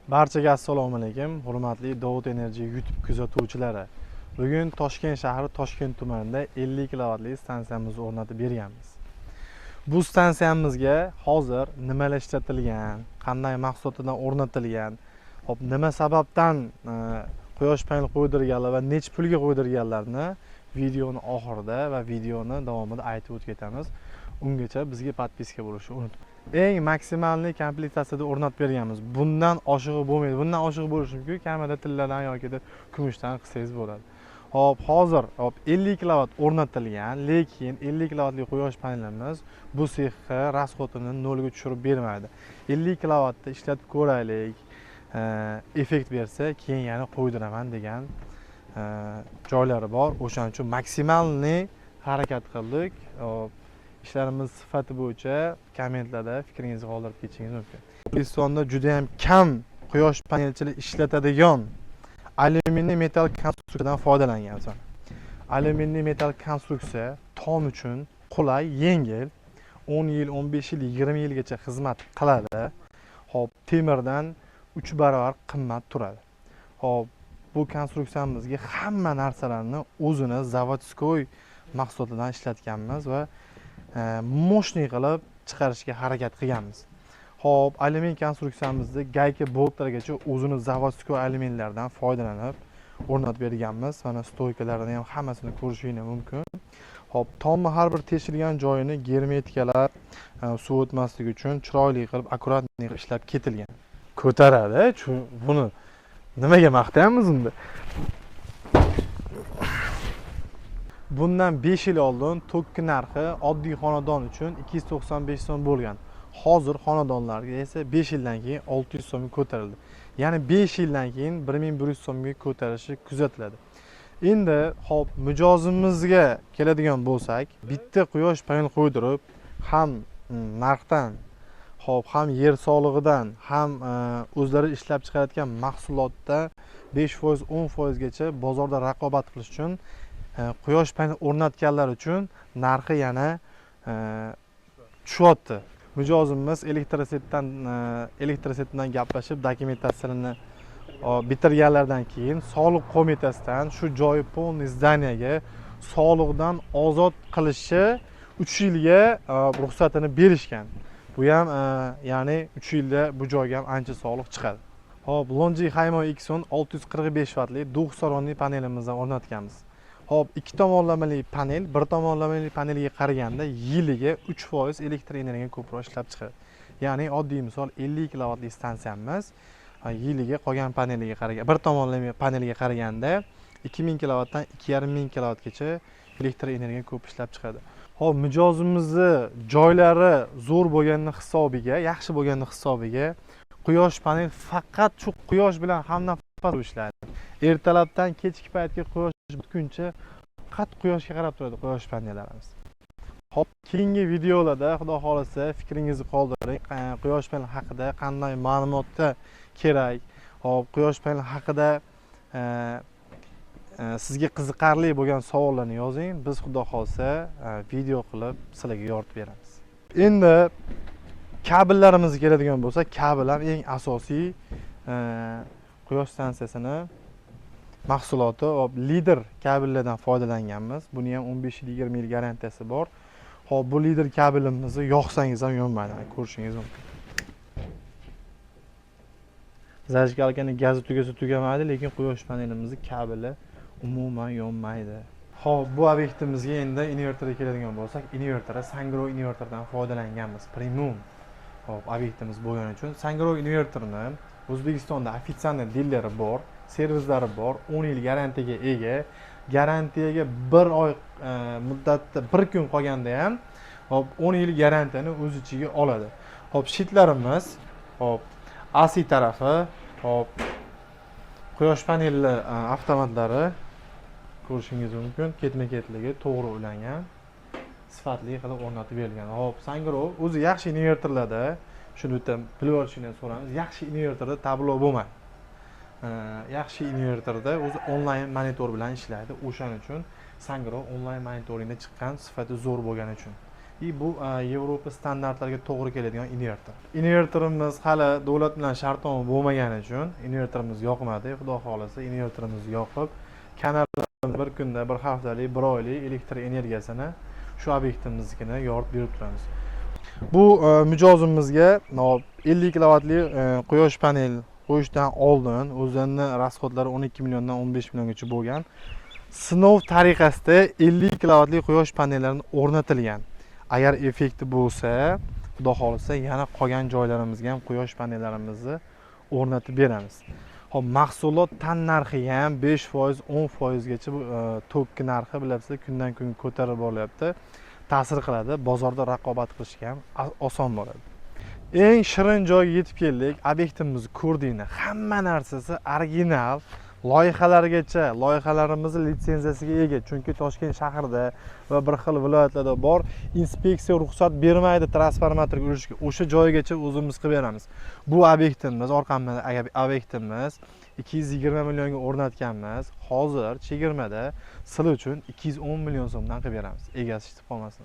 Barchaga assalomu alaykum, hurmatli Davut Energy YouTube kuzatuvchilari. Bugun Toshkent shahri Toshkent tumanida 50 kilovatli stansiyamizni o'rnatib berganmiz. Bu stansiyamizga hozir nimalar ishlatilgan, qanday mahsulotlardan o'rnatilgan, hop nima sababdan quyosh panel qo'ydirganlar va necha pulga qo'ydirganlarni videoni oxirida va videoni davomida aytib o'tib ketamiz. Ungacha bizga podpiska bo'lishni unutmang. Eng maksimalni komplektatsiyada o'rnatib berganmiz. Bundan oshig'i bo'lmaydi. Bundan oshig'i bo'lishi mumkin, kamida tilladan yoki kumushdan qilsangiz bo'ladi. Hop, hozir 50 kilovat o'rnatilgan, lekin 50 kilovatli quyosh panelimiz bu sexga rasxodini nolga tushirib bermaydi. 50 kilovatda ishlatib ko'raylik, effekt bersa, keyin yana qo'ydiraman degan joylari bor. O'shaning uchun maksimalni harakat qildik. İşlerimiz sifati bo'yicha kommentlarda fikringizni qoldirib ketishingiz mumkin. O'zbekistonda juda ham kam quyosh panelchilik ishlatadigan alyuminiy metal konstruksiyadan foydalangansan. Alyuminiy metal konstruksiya tom uchun qulay, yengil, 10 yil, 15 yil, 20 yilgacha xizmat qiladi. Hop, temirdan 3 barobar qimmat turadi. Hop, bu konstruksiyamizga hamma narsalarni o'zini zavodskoy mahsulotidan ishlatganmiz va moshniy qilib chiqarishga harakat qilganmiz. Hop, alyumin konstruksiyamizda gayka boltlargacha o'zini zavodskoy alyuminlardan foydalanib o'rnatib berganmiz. Mana stoykalarini ham hammasini ko'rishingiz mumkin. Hop, tomni har bir teshilgan joyini germetikalar suv o'tmasligi uchun chiroyli qilib, akkuratli qilib ishlab ketilgan. Ko'taradi, buni nimaga maqtayapmiz unda? Bundan 5 yil oldin tokki narxi oddiy xonadon uchun 295 so'm bo'lgan. Hozir xonadonlarga esa 5 yildan keyin 600 so'mga ko'tarildi. Ya'ni 5 yildan keyin 1100 so'mga ko'tarishi kuzatiladi. Endi hop, mijozimizga keladigan bo'lsak, bitta quyosh panel qo'ydirib, ham narxdan, hop, ham yer sog'lig'idan, ham o'zlari ishlab chiqarayotgan mahsulotda 5%, 10% gacha bozorda raqobat qilish uchun quyosh panel o'rnatganlar uchun narxi yana tushyapti. Mijozimiz elektrosetidan gaplashib, dokumentatsiyani bitirganlardan keyin soliq qo'mitasidan shu joyi polniy zdaniyaga soliqdan ozod qilishi 3 yilga ruxsatini berishgan. Bu ham ya'ni 3 yilda bu joyga ham ancha soliq chiqadi. Hop, Longi Haymo X10 645 vatli 90 o'rnli panelimizni o'rnatganmiz. Hop, ikki tomonlamali panel, bir tomonlamali panelga qaraganda yiliga 3% elektr energiya ko'proq ishlab chiqaradi. Ya'ni oddiy misol 50 kilovatli stansiyamiz yiliga qolgan paneliga qaraganda, bir tomonlama panelga qaraganda 2000 kilovatdan 2500 kilovatgacha elektr energiya ko'p ishlab chiqadi. Hop, mijozimizni joylari zo'r bo'lgani hisobiga, yaxshi bo'lgani hisobiga quyosh panel faqat shu quyosh bilan hamnafas ishlaydi. Ertalabdan kechki paytga quyosh bitguncha faqat quyoshga qarab turadi quyosh panellarimiz. Hop, keyingi videolarda xudo xolasa fikringizni qoldiring. Quyosh panel haqida qanday ma'lumotlar kerak? Hop, quyosh panel haqida sizga qiziqarli bo'lgan savollarni yozing. Biz xudo xolasa video qilib sizlarga yoritib beramiz. Endi kabellarimizga keladigan bo'lsak, kabel ham eng asosiy quyosh stansiyasini mahsuloti. Lider kabellardan foydalanganmiz. Buni ham 15 yil, 20 yil garantiyasi bor. Hop, bu lider kabelimizni yoqsangiz ham yonmaydi, ko'rishingiz mumkin. Zajgalkaning gazi tugasa tugamaydi, lekin quyosh panelimizni kabeli umuman yonmaydi. Hop, bu obyektimizga endi invertorga keladigan bo'lsak, invertorda Sangro invertordan foydalanganmiz. Premium hop, obyektimiz bo'lgani uchun Sangro invertorni O'zbekistonda ofitsialniy dilleri bor, servislari bor, 10 yil garantiyaga ega. Garantiyaga 1 oy muddatda 1 kun qolganda ham hop 10 yil garantiyani o'z ichiga oladi. Hop, shitlarimiz hop AC tarafi, hop quyosh paneli avtomatlari ko'rishingiz mumkin. Ketma-ketligi to'g'ri ulangan, sifatli qilib o'rnatib berilgan. Hop, Sangro o'zi yaxshi invertorlarda, shuni bitta bilib olishingizni so'ramiz. Yaxshi invertorda tablo bo'lmaydi. Yaxshi invertorda o'zi onlayn monitor bilan ishlaydi. O'shaning uchun Sangro onlayn monitoringda chiqqan sifati zo'r bo'lgani uchun. Bu Yevropa standartlariga to'g'ri keladigan invertor. Invertorimiz hali davlat bilan shartnoma bo'lmagani uchun invertorimiz yoqmadi. Xudo xolisa invertorimiz yoqib, kanallarimiz bir kunda, bir haftalik, bir oylik elektr energiyasini shu obyektimizga yoritib berib turamiz. Bu mijozimizga 50 kilovatli quyosh panel qo'yishdan oldin o'zining rasxodlari 12 milliondan 15 milliongacha bo'lgan. Sinov tariqasida 50 kilovatli quyosh panellarini o'rnatilgan. Agar effekti bo'lsa, xudo xolisa yana qolgan joylarimizga ham quyosh panellarimizni o'rnatib beramiz. Hop, mahsulot tan narxi ham 5%, 10% gacha tokki narxi bilasizlar, kundan kunga ko'tarib boryapti. Ta'sir qiladi, bozorda raqobat qilishga ham oson bo'ladi. Eng shirin joyga yetib keldik. Obyektimizni ko'rdinglar. Hamma narsasi original. Loyihalargacha, loyihalarimiz litsenziyasiga ega. Chunki Toshkent shahrida va bir xil viloyatlarda bor inspeksiya ruxsat bermaydi transformatorga urishga. O'sha joygacha o'zimiz qilib beramiz. Bu obyektimiz, orqamdagi obyektimiz 220 millionga o'rnatganmiz. Hozir chegirmada sizlar uchun 210 million so'mdan qilib beramiz. Egasi yetib qolmasin.